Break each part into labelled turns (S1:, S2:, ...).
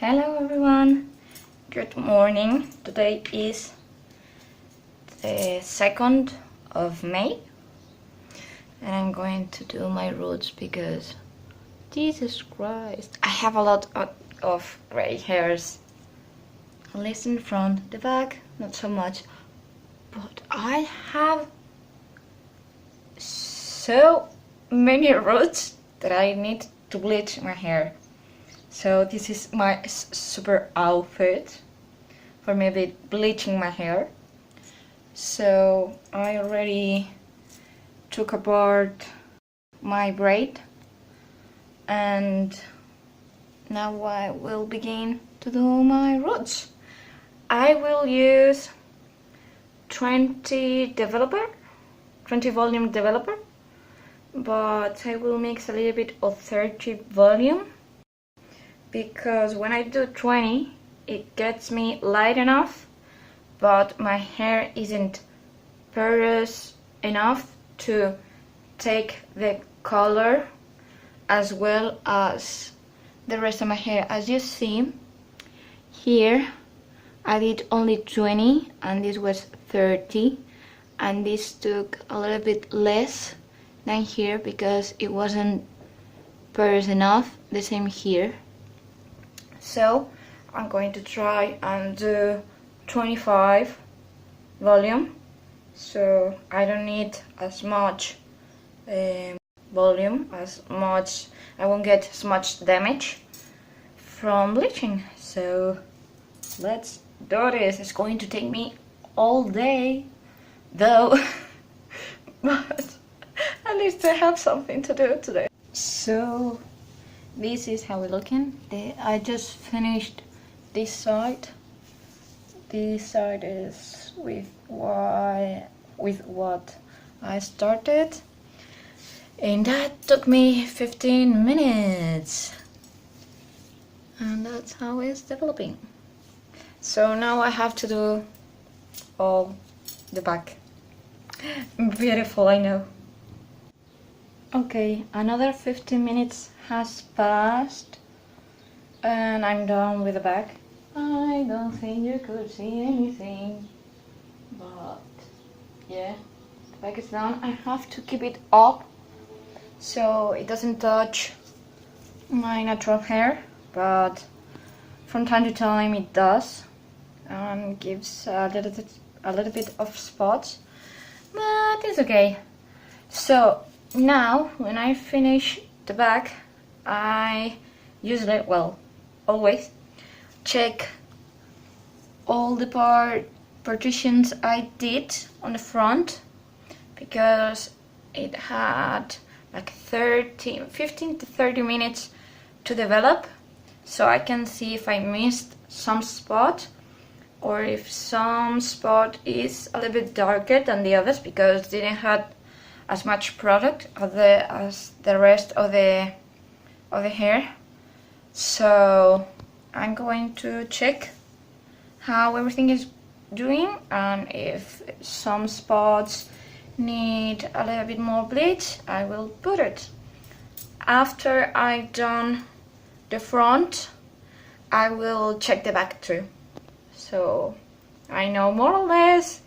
S1: Hello everyone, good morning. Today is the 2nd of May and I'm going to do my roots because Jesus Christ, I have a lot of gray hairs, at least in front, the back not so much, but I have so many roots that I need to bleach my hair. So this is my super outfit for maybe bleaching my hair. So I already took apart my braid and now I will begin to do my roots. I will use 20 volume developer, but I will mix a little bit of 30 volume, because when I do 20 it gets me light enough, but my hair isn't porous enough to take the color as well as the rest of my hair. As you see here, I did only 20 and this was 30, and this took a little bit less than here because it wasn't porous enough. The same here. So I'm going to try and do 25 volume, so I don't need as much volume, I won't get as much damage from bleaching. So let's do this. It's going to take me all day though, but at least I have something to do today. So this is how we're looking. I just finished this side. This side is with what I started, and that took me 15 minutes, and that's how it's developing. So now I have to do all the back. Beautiful, I know. Okay, another 15 minutes has passed and I'm done with the back. I don't think you could see anything, but yeah, the back is done. I have to keep it up so it doesn't touch my natural hair, but from time to time it does and gives a little bit of spots, but it's okay. So now when I finish the back, I usually, well, always check all the partitions I did on the front, because it had like 15 to 30 minutes to develop, so I can see if I missed some spot or if some spot is a little bit darker than the others because they didn't have as much product as the rest of the hair. So I'm going to check how everything is doing and if some spots need a little bit more bleach, I will put it. After I've done the front, I will check the back too, so I know more or less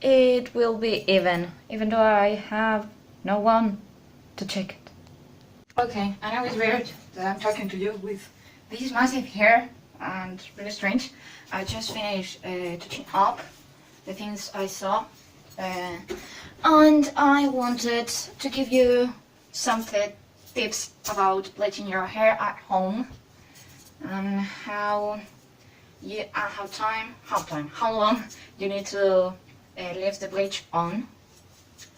S1: it will be even though I have no one to check it. Okay, I know it's weird that I'm talking to you with this massive hair and really strange. I just finished touching up the things I saw and I wanted to give you some tips about bleaching your hair at home and how long you need to leave the bleach on.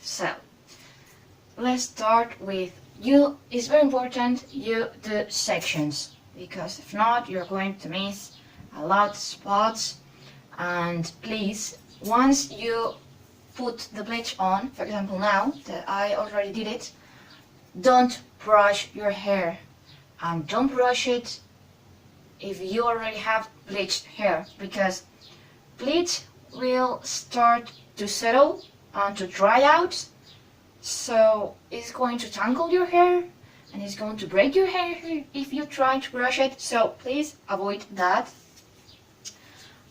S1: So let's start with it's very important you do sections, because if not you're going to miss a lot of spots. And please, once you put the bleach on, for example now that I already did it, don't brush your hair, and don't brush it if you already have bleached hair, because bleach will start to settle and to dry out, so it's going to tangle your hair and it's going to break your hair if you try to brush it, so please avoid that.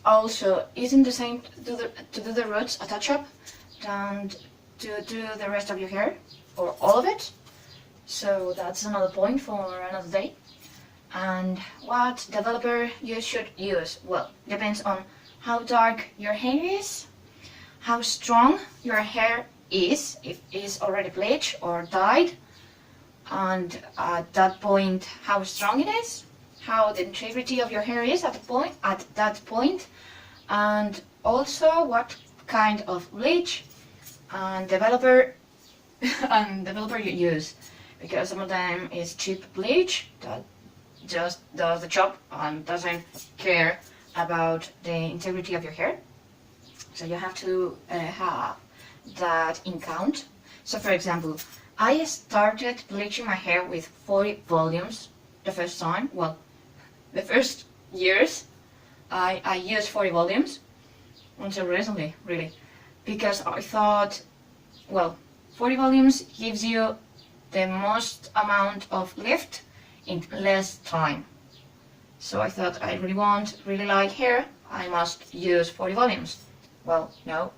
S1: Also, isn't the same to do the roots a touch-up than to do the rest of your hair, or all of it. So that's another point for another day. And what developer you should use? Well, depends on how dark your hair is, how strong your hair is, if it's already bleached or dyed, and at that point how strong it is, how the integrity of your hair is at that point, and also what kind of bleach and developer you use, because some of them is cheap bleach that just does the job and doesn't care about the integrity of your hair. So you have to have that in count. So for example, I started bleaching my hair with 40 volumes the first time. Well, the first years I used 40 volumes until recently, really, because I thought, well, 40 volumes gives you the most amount of lift in less time. So I thought I really like hair, I must use 40 volumes. Well, no.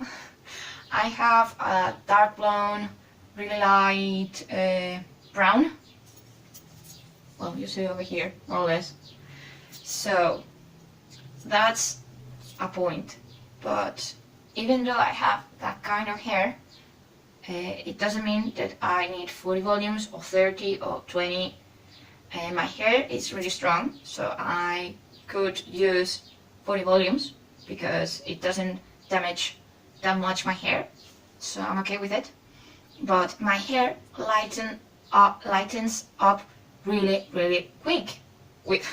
S1: I have a dark blonde, really light brown. Well, you see over here, more or less. So that's a point. But even though I have that kind of hair, it doesn't mean that I need 40 volumes or 30 or 20. My hair is really strong, so I could use 40 volumes because it doesn't damage that much my hair, so I'm okay with it. But my hair lightens up really quick with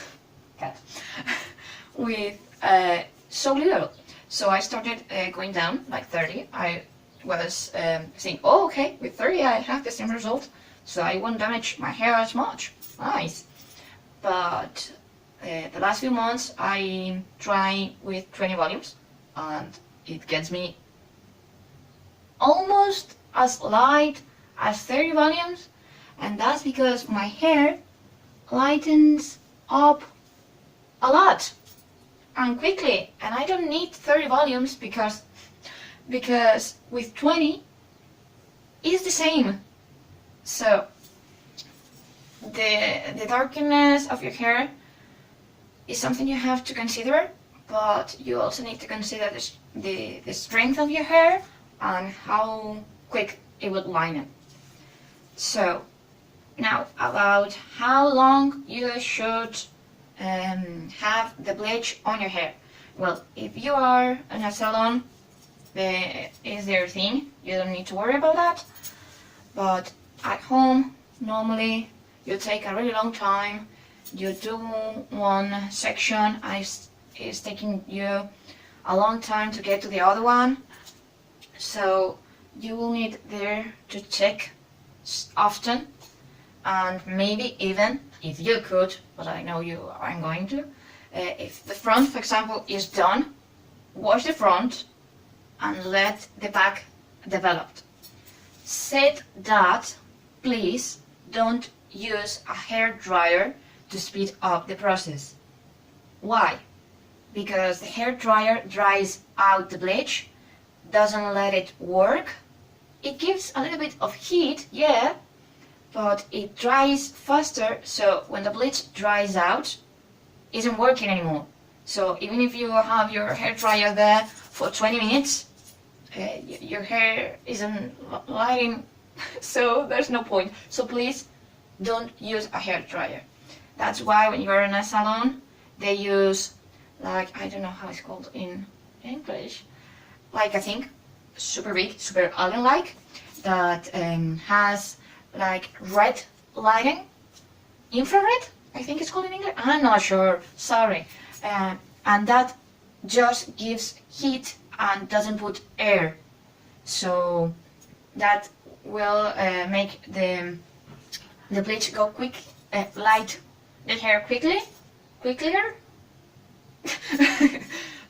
S1: with so little. So I started going down like 30. I was saying, oh, okay, with 30 I have the same result, so I won't damage my hair as much. Nice. But the last few months I try with 20 volumes, and it gets me almost as light as 30 volumes, and that's because my hair lightens up a lot and quickly, and I don't need 30 volumes because with 20 it's the same. So the darkness of your hair is something you have to consider, but you also need to consider the strength of your hair and how quick it would line up. So now about how long you should have the bleach on your hair. Well, if you are in a salon, is their thing, you don't need to worry about that. But at home, normally you take a really long time. You do one section, it's taking you a long time to get to the other one. So you will need there to check often, and maybe even if you could, but I know you aren't going to, if the front, for example, is done, wash the front and let the back develop. Said that, please don't use a hair dryer to speed up the process. Why? Because the hair dryer dries out the bleach, doesn't let it work. It gives a little bit of heat, yeah, but it dries faster, so when the bleach dries out, it isn't working anymore. So even if you have your hair dryer there for 20 minutes, your hair isn't lighting, so there's no point. So please don't use a hair dryer. That's why when you're in a salon, they use, like, I don't know how it's called in English, like, I think super big, super alien-like, that has like red lighting, infrared, I think it's called in English, I'm not sure, sorry, and that just gives heat and doesn't put air, so that will make the bleach go quick, light the hair quicker,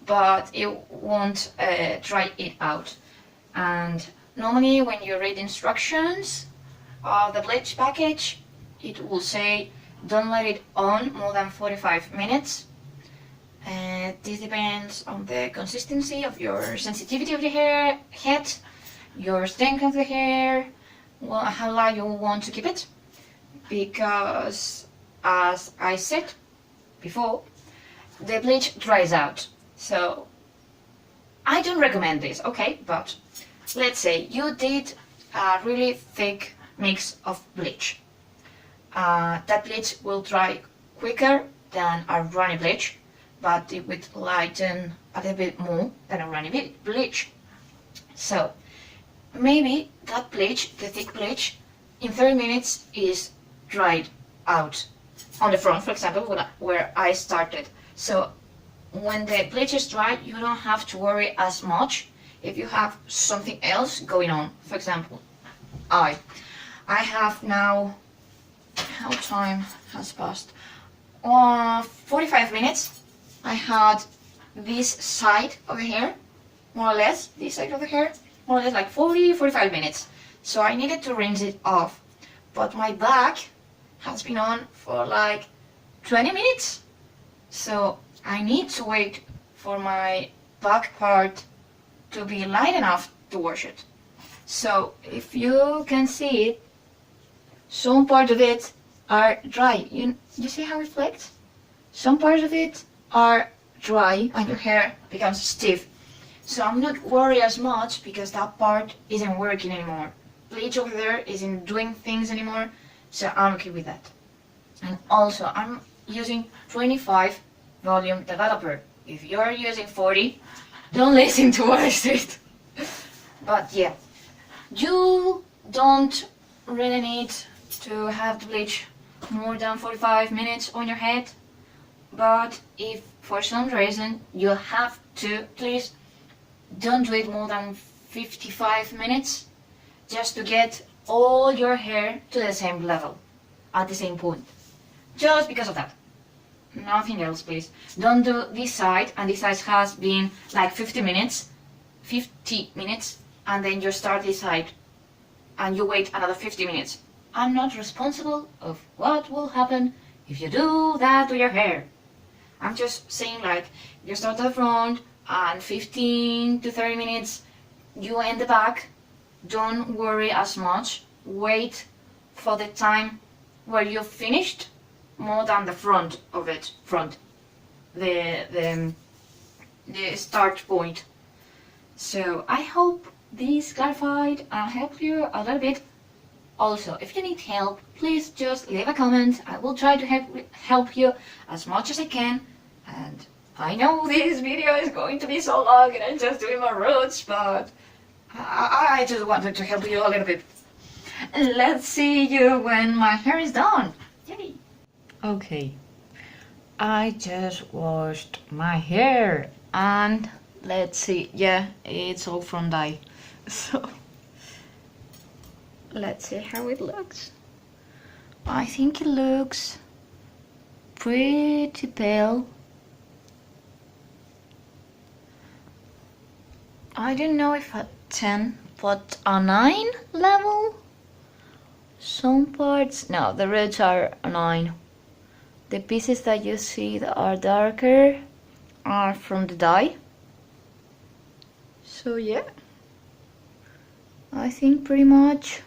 S1: but it won't dry it out. And normally when you read instructions of the bleach package, it will say don't let it on more than 45 minutes. This depends on the consistency of your sensitivity of the head, your strength of the hair, well, how long you want to keep it. Because, as I said before, the bleach dries out. So, I don't recommend this, okay? But let's say you did a really thick mix of bleach. That bleach will dry quicker than a runny bleach, but it would lighten a little bit more than a runny bleach. So maybe that bleach, the thick bleach, in 30 minutes is dried out on the front, for example, where I started. So when the bleach is dry, you don't have to worry as much if you have something else going on. For example, I have now, how time has passed? 45 minutes. I had this side of the hair, more or less, this side of the hair, more or less like 45 minutes. So I needed to rinse it off. But my back has been on for like 20 minutes. So I need to wait for my back part to be light enough to wash it. So if you can see it, some part of it are dry. You see how it reflects? Some parts of it are dry and your hair becomes stiff. So I'm not worried as much because that part isn't working anymore. Bleach over there isn't doing things anymore, so I'm okay with that. And also I'm using 25 volume developer. If you're using 40, don't listen to what I said. But yeah, you don't really need to have the bleach more than 45 minutes on your head. But if for some reason you have to, please don't do it more than 55 minutes just to get all your hair to the same level at the same point. Just because of that. Nothing else, please. Don't do this side, and this side has been like 50 minutes, and then you start this side and you wait another 50 minutes. I'm not responsible of what will happen if you do that to your hair. I'm just saying, like, you start at the front and 15 to 30 minutes you end the back. Don't worry as much. Wait for the time where you've finished more than the front of it. The start point. So I hope this clarified and helped you a little bit. Also, if you need help, please just leave a comment. I will try to help you as much as I can. And I know this video is going to be so long and I'm just doing my roots, but I just wanted to help you a little bit. Let's see you when my hair is done. Yay! Okay, I just washed my hair and let's see, yeah, it's all from dye. So let's see how it looks. I think it looks pretty pale. I don't know if a 10, but a 9 level? Some parts, no, the reds are a 9. The pieces that you see that are darker are from the dye. So yeah, I think pretty much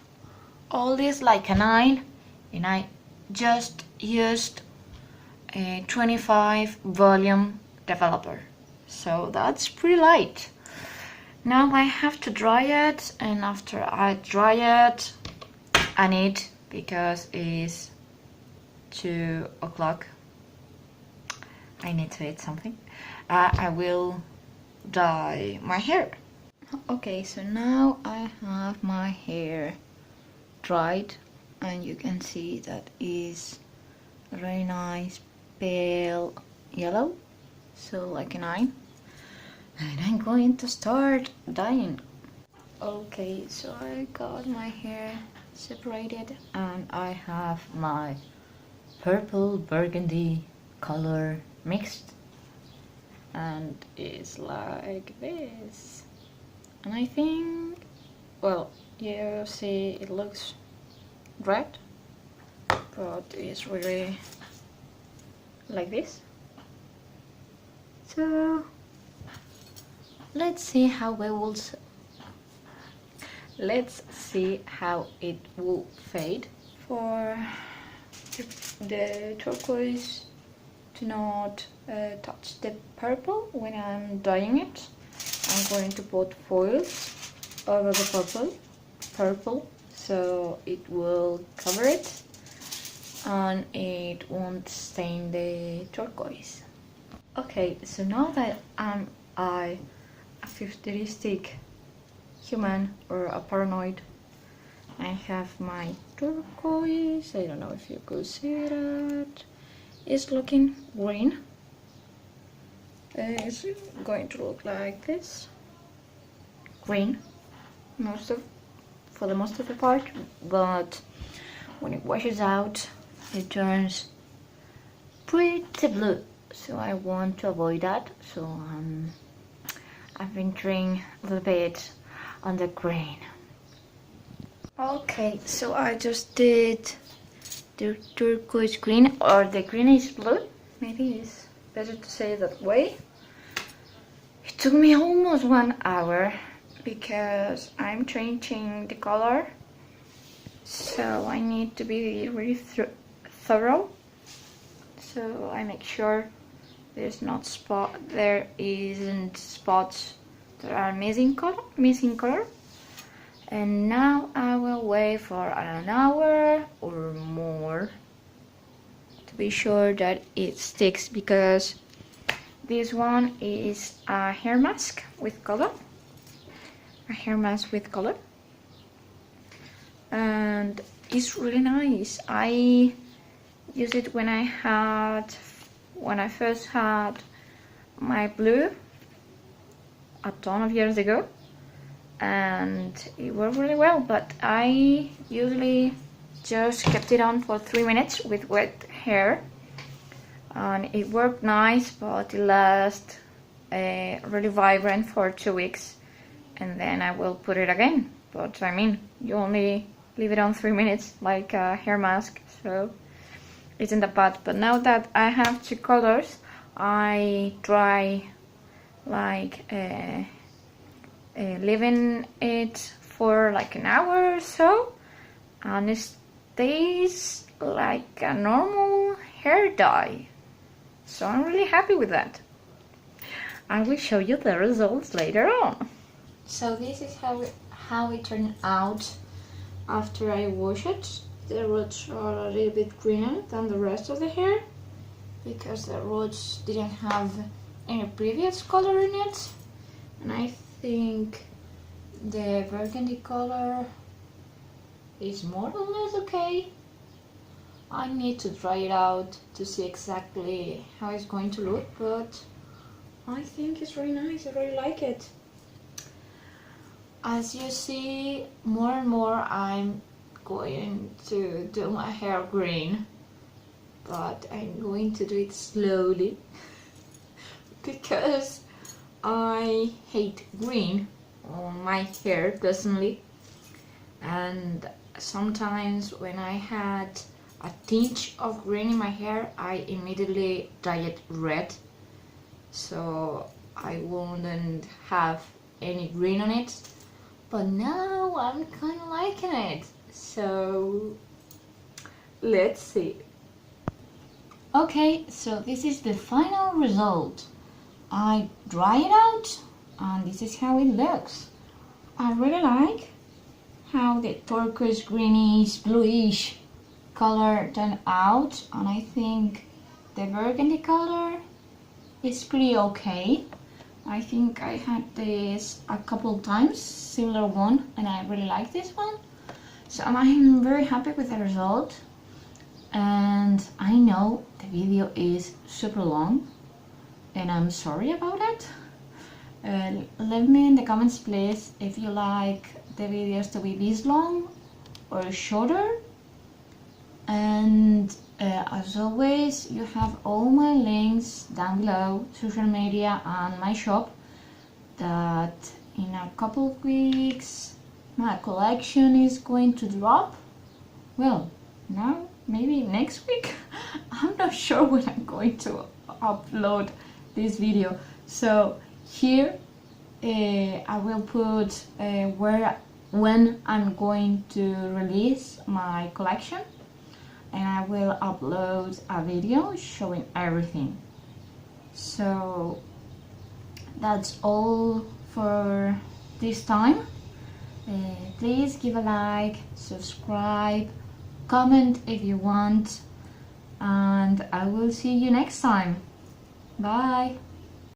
S1: all this like a 9, and I just used a 25 volume developer. So that's pretty light. Now I have to dry it, and after I dry it, I need, because it's 2 o'clock, I need to eat something. I will dye my hair. Okay, so now I have my hair dried, and you can see that is a very nice pale yellow, so like a 9. And I'm going to start dyeing. Okay, so I got my hair separated and I have my purple burgundy color mixed, and it's like this. And I think, well, you see it looks red, but it's really like this. So let's see how it will fade. For the turquoise to not touch the purple when I'm dyeing it, I'm going to put foils over the purple so it will cover it and it won't stain the turquoise. Okay, so now that I'm a futuristic human or a paranoid, I have my turquoise. I don't know if you could see that. It's looking green. It's going to look like this. Green, for the most of the part, but when it washes out, it turns pretty blue. So I want to avoid that. So I've been trying a little bit on the green. Okay, so I just did the turquoise green, or the greenish blue. Maybe it's better to say it that way. It took me almost 1 hour because I'm changing the color, so I need to be really thorough. So I make sure there isn't spots that are missing color. And now I will wait for an hour or more to be sure that it sticks, because this one is a hair mask with color. And it's really nice. I used it when I first had my blue a ton of years ago, and it worked really well, but I usually just kept it on for 3 minutes with wet hair, and it worked nice, but it lasted really vibrant for 2 weeks, and then I will put it again. But I mean, you only leave it on 3 minutes like a hair mask, so it's in the pot. But now that I have 2 colors, I try like leaving it for like an hour or so, and it stays like a normal hair dye. So I'm really happy with that. I will show you the results later on. So this is how it turned out after I wash it. The roots are a little bit greener than the rest of the hair because the roots didn't have any previous color in it, and I think the burgundy color is more or less okay. I need to try it out to see exactly how it's going to look, but I think it's really nice. I really like it. As you see, more and more I'm going to do my hair green, but I'm going to do it slowly because I hate green on my hair personally, and sometimes when I had a tinge of green in my hair, I immediately dye it red, so I wouldn't have any green on it. But now I'm kind of liking it, so let's see. Okay, so this is the final result. I dry it out and this is how it looks. I really like how the turquoise greenish bluish color turned out, and I think the burgundy color is pretty okay. I think I had this a couple times, similar one, and I really like this one. So I'm very happy with the result, and I know the video is super long and I'm sorry about it. Let me in the comments please if you like the videos to be this long or shorter, and as always you have all my links down below, social media and my shop, that in a couple of weeks my collection is going to drop. Well, now maybe next week. I'm not sure when I'm going to upload this video. So here I will put when I'm going to release my collection, and I will upload a video showing everything. So that's all for this time. Please give a like, subscribe, comment if you want, and I will see you next time. Bye!